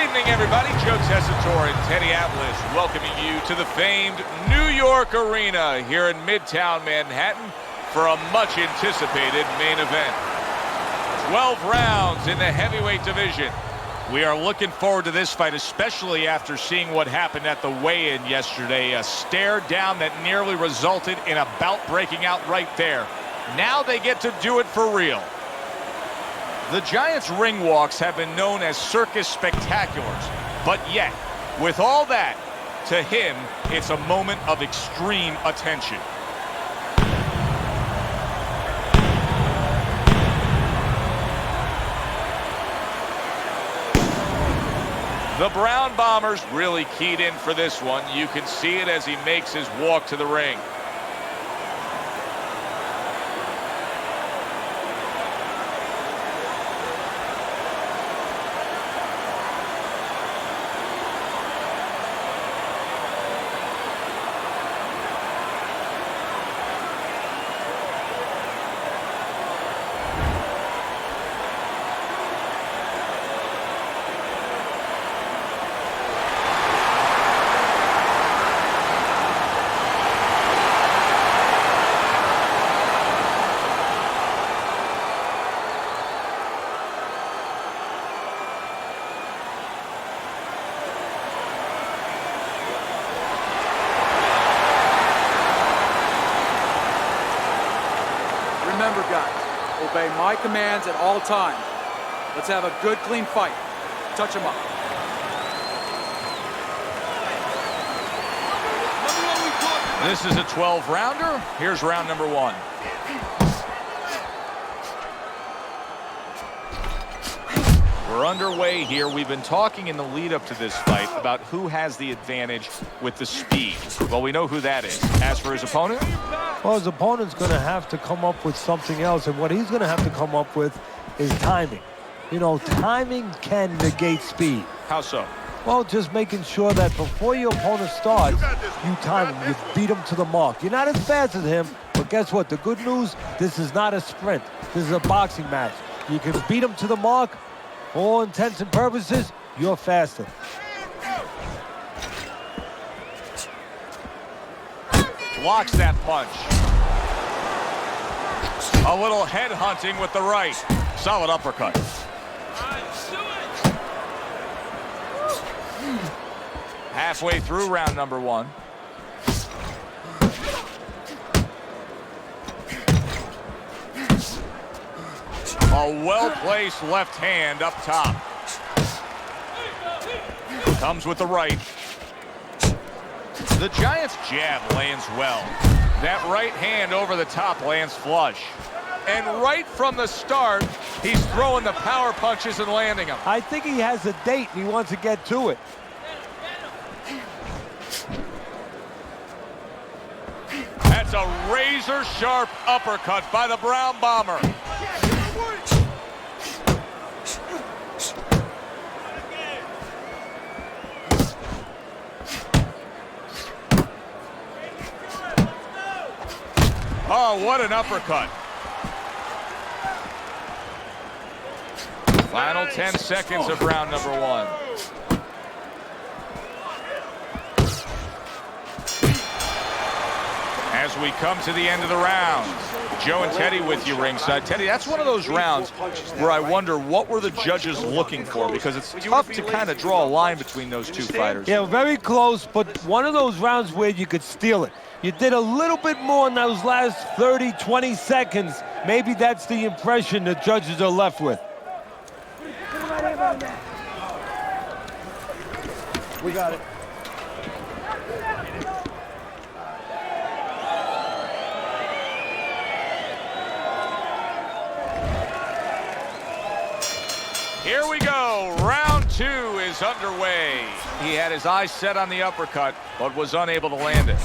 evening, everybody. Joe Tessitore and Teddy Atlas welcoming you to the famed New York Arena here in Midtown Manhattan for a much-anticipated main event. 12 rounds in the heavyweight division. We are looking forward to this fight, especially after seeing what happened at the weigh-in yesterday. A stare down that nearly resulted in a bout breaking out right there. Now they get to do it for real. The Giants' ring walks have been known as circus spectaculars, but yet, with all that, to him, it's a moment of extreme attention. The Brown Bombers really keyed in for this one. You can see it as he makes his walk to the ring. Remember, guys, obey my commands at all times. Let's have a good, clean fight. Touch him up. This is a 12-rounder. Here's round number one. We're underway here. We've been talking in the lead-up to this fight about who has the advantage with the speed. Well, we know who that is. As for his opponent? Well, his opponent's going to have to come up with something else, and what he's going to have to come up with is timing. You know, timing can negate speed. How so? Well, just making sure that before your opponent starts, you time him, you beat him to the mark. You're not as fast as him, but guess what? The good news, this is not a sprint. This is a boxing match. You can beat him to the mark. For all intents and purposes, you're faster. Blocks that punch. A little head hunting with the right. Solid uppercut. Halfway through round number one. A well-placed left hand up top. Comes with the right. The Giants' jab lands well. That right hand over the top lands flush. And right from the start, he's throwing the power punches and landing them. I think he has a date and he wants to get to it. That's a razor-sharp uppercut by the Brown Bomber. Oh, what an uppercut. Final 10 seconds of round number one. As we come to the end of the round, Joe and Teddy with you ringside. Teddy, that's one of those rounds where I wonder what were the judges looking for, because it's tough to kind of draw a line between those two fighters. Yeah, very close, but one of those rounds where you could steal it. You did a little bit more in those last 30, 20 seconds. Maybe that's the impression the judges are left with. We got it. Here we go. Round two is underway. He had his eyes set on the uppercut, but was unable to land it.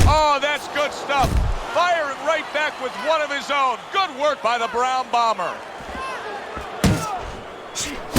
Oh, that's good stuff. Firing right back with one of his own. Good work by the Brown Bomber.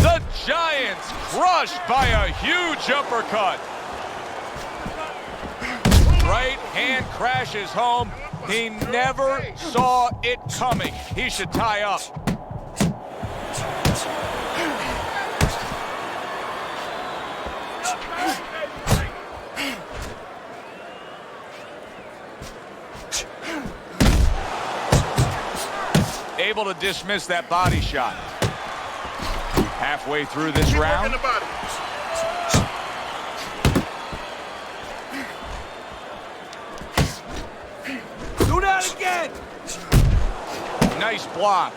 The Giants crushed by a huge uppercut. and crashes home. He never saw it coming. He should tie up. Able to dismiss that body shot. Halfway through this round. Do that again! Nice block.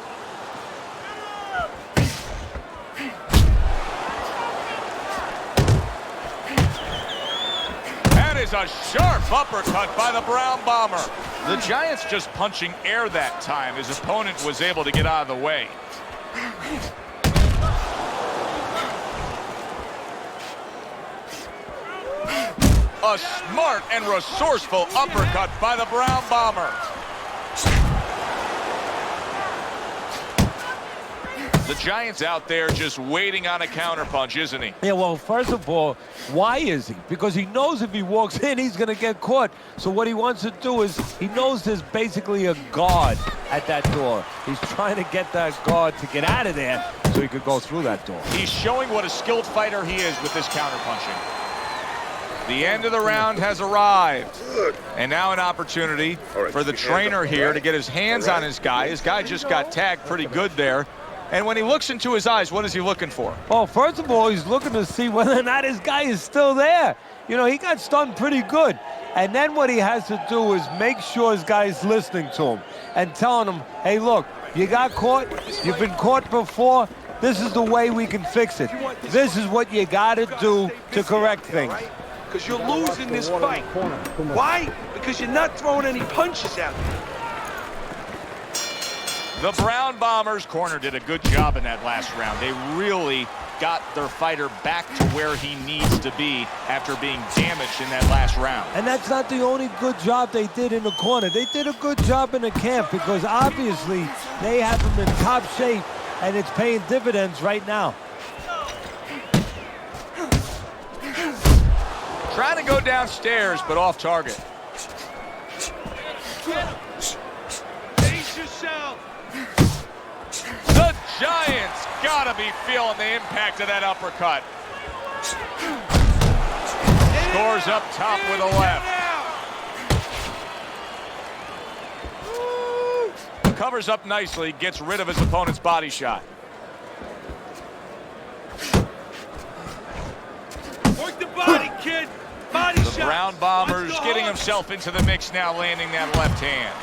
That is a sharp uppercut by the Brown Bomber. The Giants just punching air that time. His opponent was able to get out of the way. A smart and resourceful uppercut by the Brown Bomber. The Giants out there just waiting on a counterpunch, isn't he? Yeah, well, first of all, why is he? Because he knows if he walks in, he's going to get caught. So what he wants to do is, he knows there's basically a guard at that door. He's trying to get that guard to get out of there so he could go through that door. He's showing what a skilled fighter he is with this counterpunching. The end of the round has arrived. And now an opportunity for the trainer here to get his hands on his guy. His guy just got tagged pretty good there. And when he looks into his eyes, what is he looking for? Well, first of all, he's looking to see whether or not his guy is still there. You know, he got stunned pretty good. And then what he has to do is make sure his guy is listening to him and telling him, hey, look, you got caught. You've been caught before. This is the way we can fix it. This is what you got to do to correct things. Because you're losing this fight. Why? Because you're not throwing any punches out there. The Brown Bombers corner did a good job in that last round. They really got their fighter back to where he needs to be after being damaged in that last round. And that's not the only good job they did in the corner. They did a good job in the camp because obviously they have him in top shape and it's paying dividends right now. Trying to go downstairs, but off target. Pace yourself. The Giants gotta be feeling the impact of that uppercut. Scores up top with a left. Covers up nicely, gets rid of his opponent's body shot. Work the body, kid. Body The Brown Bombers getting himself into the mix now, landing that left hand.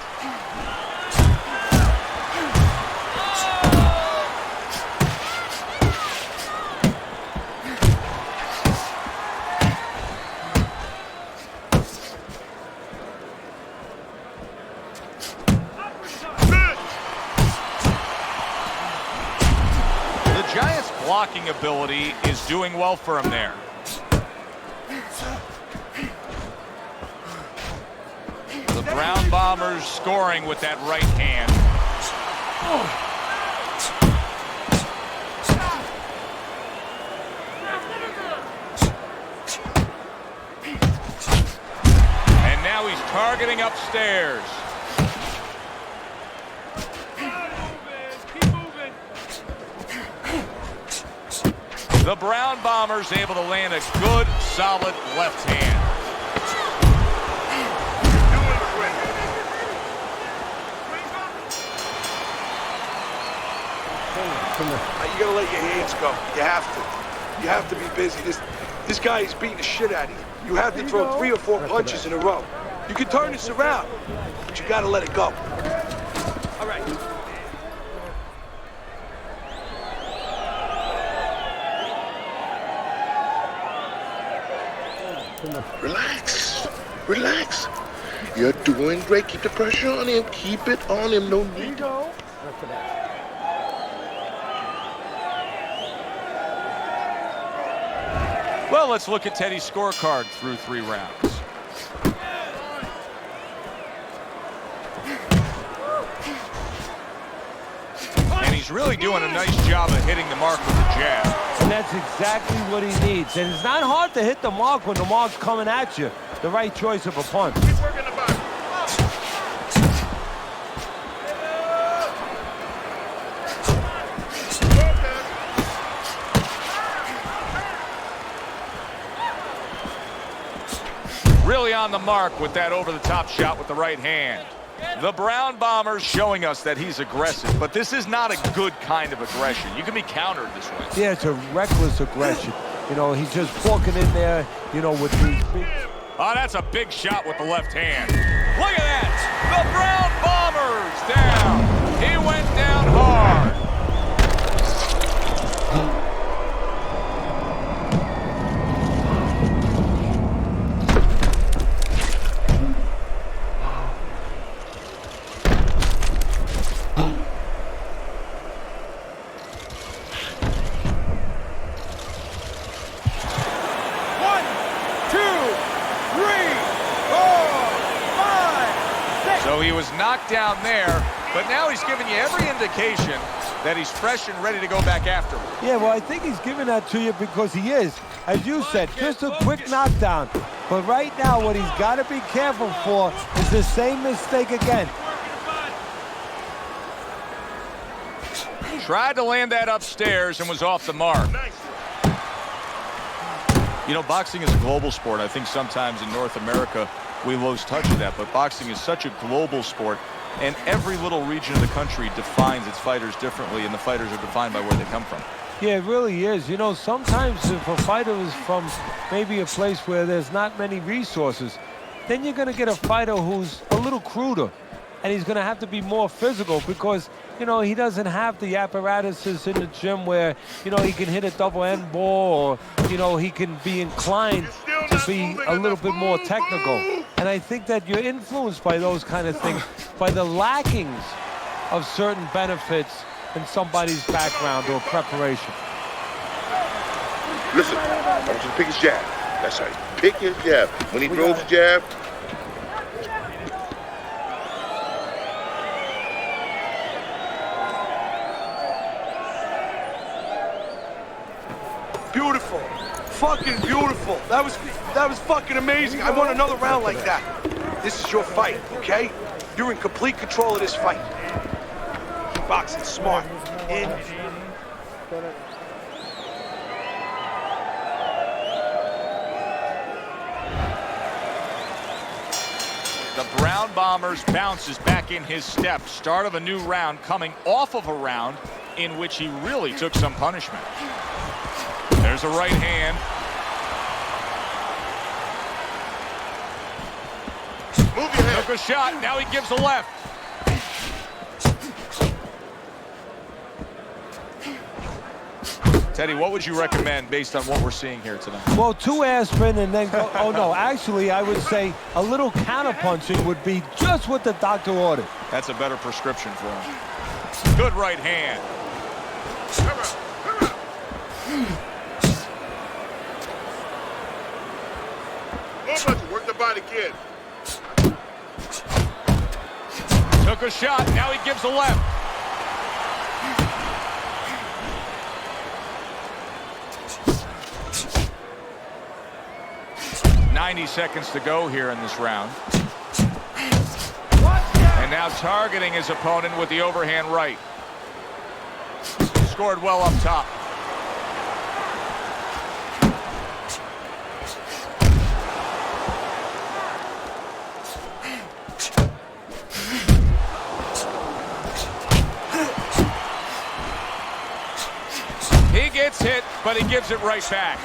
The Giants' blocking ability is doing well for him there. The Brown Bombers scoring with that right hand. And now he's targeting upstairs. Keep moving. The Brown Bombers able to land a good, solid left hand. You gotta let your hands go. You have to. You have to be busy. This guy is beating the shit out of you. You have to throw 3 or 4 punches in a row. You can turn this around, but you gotta let it go. All right. Relax. Relax. You're doing great. Keep the pressure on him. Keep it on him. No need. Well, let's look at Teddy's scorecard through 3 rounds. And he's really doing a nice job of hitting the mark with the jab. And that's exactly what he needs. And it's not hard to hit the mark when the mark's coming at you. The right choice of a punch. Keep working the body. Really on the mark with that over-the-top shot with the right hand. The Brown Bombers showing us that he's aggressive, but this is not a good kind of aggression. You can be countered this way. Yeah, it's a reckless aggression. You know, he's just walking in there, you know, with these big... Oh, that's a big shot with the left hand. Look at that! The Brown Bombers down. He went down hard. So he was knocked down there, but now he's giving you every indication that he's fresh and ready to go back after him. Yeah, well, I think he's giving that to you because he is, as you said, just a quick knockdown. But right now, what he's got to be careful for is the same mistake again. Tried to land that upstairs and was off the mark. You know, boxing is a global sport. I think sometimes in North America, we lose touch of that, but boxing is such a global sport, and every little region of the country defines its fighters differently, and the fighters are defined by where they come from. Yeah, it really is. You know, sometimes if a fighter is from maybe a place where there's not many resources, then you're going to get a fighter who's a little cruder, and he's going to have to be more physical because, you know, he doesn't have the apparatuses in the gym where, you know, he can hit a double end ball or, you know, he can be inclined to be a little bit more technical. And I think that you're influenced by those kind of things, by the lackings of certain benefits in somebody's background or preparation. Listen, I want you to pick his jab. That's right. Pick his jab. When he throws the jab, Beautiful. Fucking beautiful. That was fucking amazing. I want another round like that. This is your fight, okay? You're in complete control of this fight. Keep boxing smart. In. The Brown Bombers bounces back in his step. Start of a new round coming off of a round in which he really took some punishment. There's a right hand. move your head. Took a shot. Now he gives a left. Teddy, what would you recommend based on what we're seeing here tonight? Well, 2 aspirin and then go, oh no, actually I would say a little counterpunching would be just what the doctor ordered. That's a better prescription for him. Good right hand. Come on, come on. Work the body, kid. Took a shot. Now he gives a left. .90 seconds to go here in this round. And now targeting his opponent with the overhand right. Scored well up top. He gets hit, but he gives it right back.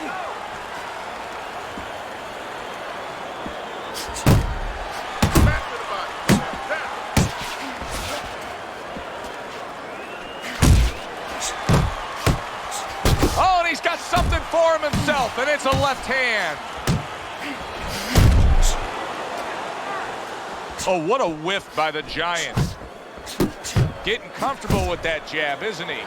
Oh, and he's got something for him himself, and it's a left hand. Oh, what a whiff by the Giant. Getting comfortable with that jab, isn't he?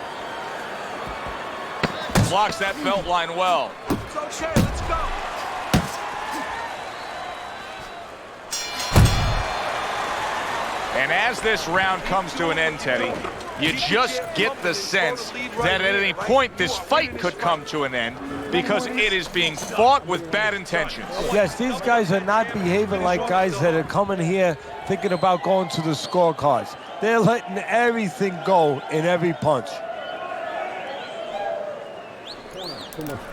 Blocks that belt line well. It's okay, let's go. And as this round comes to an end, Teddy, you just get the sense that at any point this fight could come to an end because it is being fought with bad intentions. Yes, these guys are not behaving like guys that are coming here thinking about going to the scorecards. They're letting everything go in every punch.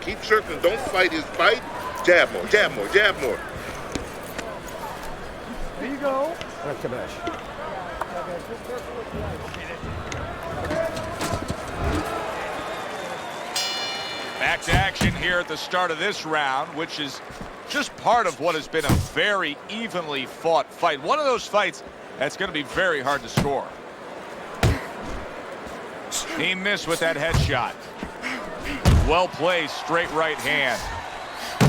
Keep circling. Don't fight his fight. Jab more, jab more, jab more. There you go. Back to action here at the start of this round, which is just part of what has been a very evenly fought fight. One of those fights that's going to be very hard to score. He missed with that headshot. Well placed, straight right hand.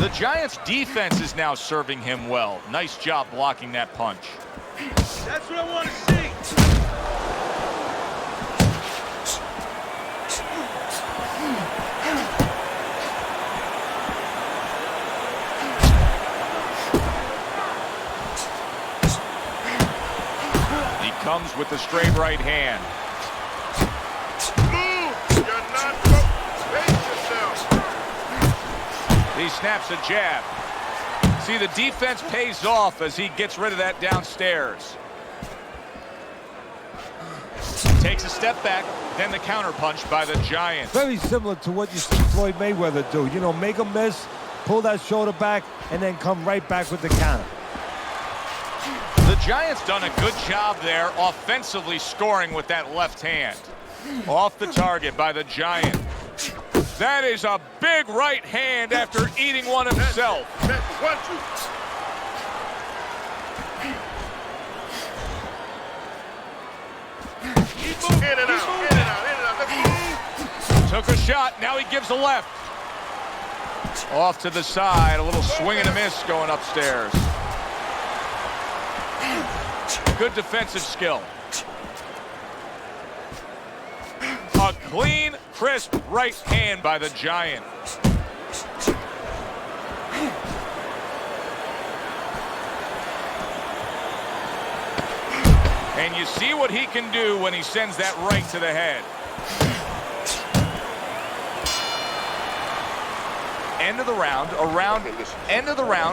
The Giants' defense is now serving him well. Nice job blocking that punch. That's what I want to see. He comes with the straight right hand. Move! You're not supposed to face yourself. He snaps a jab. See, the defense pays off as he gets rid of that downstairs. Takes a step back, then the counter punch by the Giants. Very similar to what you see Floyd Mayweather do. You know, make a miss, pull that shoulder back, and then come right back with the counter. The Giants done a good job there offensively scoring with that left hand. Off the target by the Giant. That is a big right hand after eating one himself. That's 1, 2. In and out, in and out, in and out. Let's move. Took a shot, now he gives a left. Off to the side, a little swing and a miss going upstairs. Good defensive skill. A clean, crisp right hand by the Giant. And you see what he can do when he sends that right to the head. End of the round,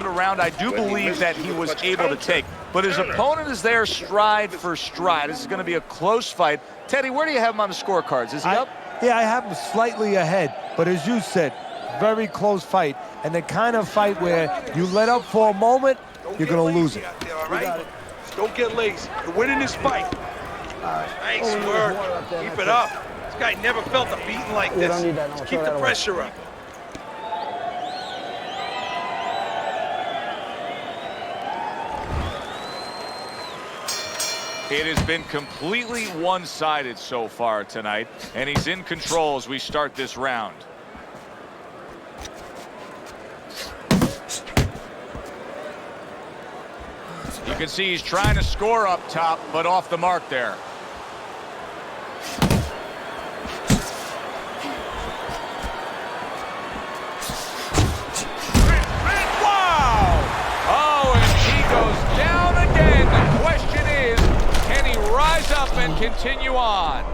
a round I do believe that he was able to take. But his opponent is there stride for stride. This is going to be a close fight. Teddy, where do you have him on the scorecards? Is he up? Yeah, I have him slightly ahead. But as you said, very close fight. And the kind of fight where you let up for a moment, you're going to lose it. Out there, all right? Don't get lazy. You're winning this fight. Nice work. Keep it up. This guy never felt a beating like this. Just keep the pressure up. It has been completely one-sided so far tonight, and he's in control as we start this round. You can see he's trying to score up top, but off the mark there. Wow! Oh, and he goes down again. The question is, can he rise up and continue on?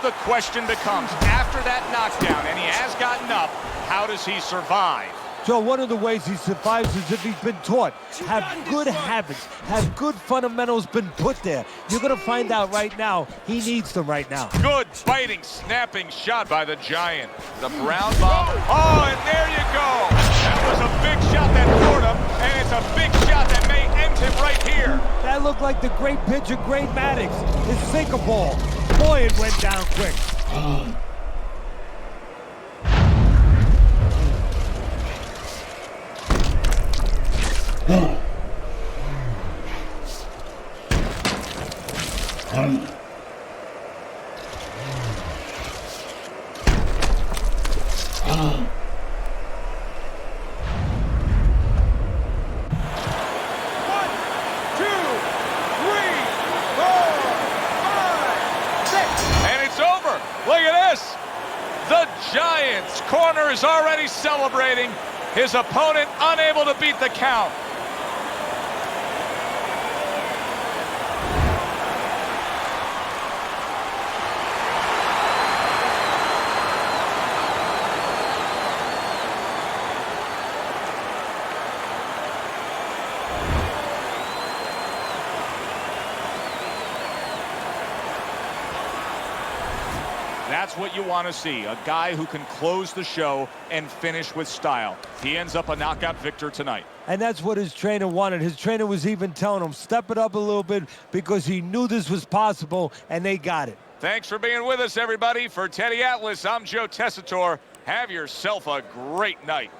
The question becomes, after that knockdown, and he has gotten up, how does he survive? Joe, one of the ways he survives is if he's been taught. Have good habits, have good fundamentals been put there. You're going to find out right now he needs them right now. Good biting, snapping shot by the Giant. The brown ball. Oh, and there you go. That was a big shot that floored him, and it's a big shot that may end him right here. That looked like the great pitcher, Great Maddox. His sinker ball. Boy, it went down quick. Giants corner is already celebrating. His opponent unable to beat the count. That's what you want to see, a guy who can close the show and finish with style. He ends up a knockout victor tonight. And that's what his trainer wanted. His trainer was even telling him, step it up a little bit, because he knew this was possible, and they got it. Thanks for being with us, everybody. For Teddy Atlas, I'm Joe Tessitore. Have yourself a great night.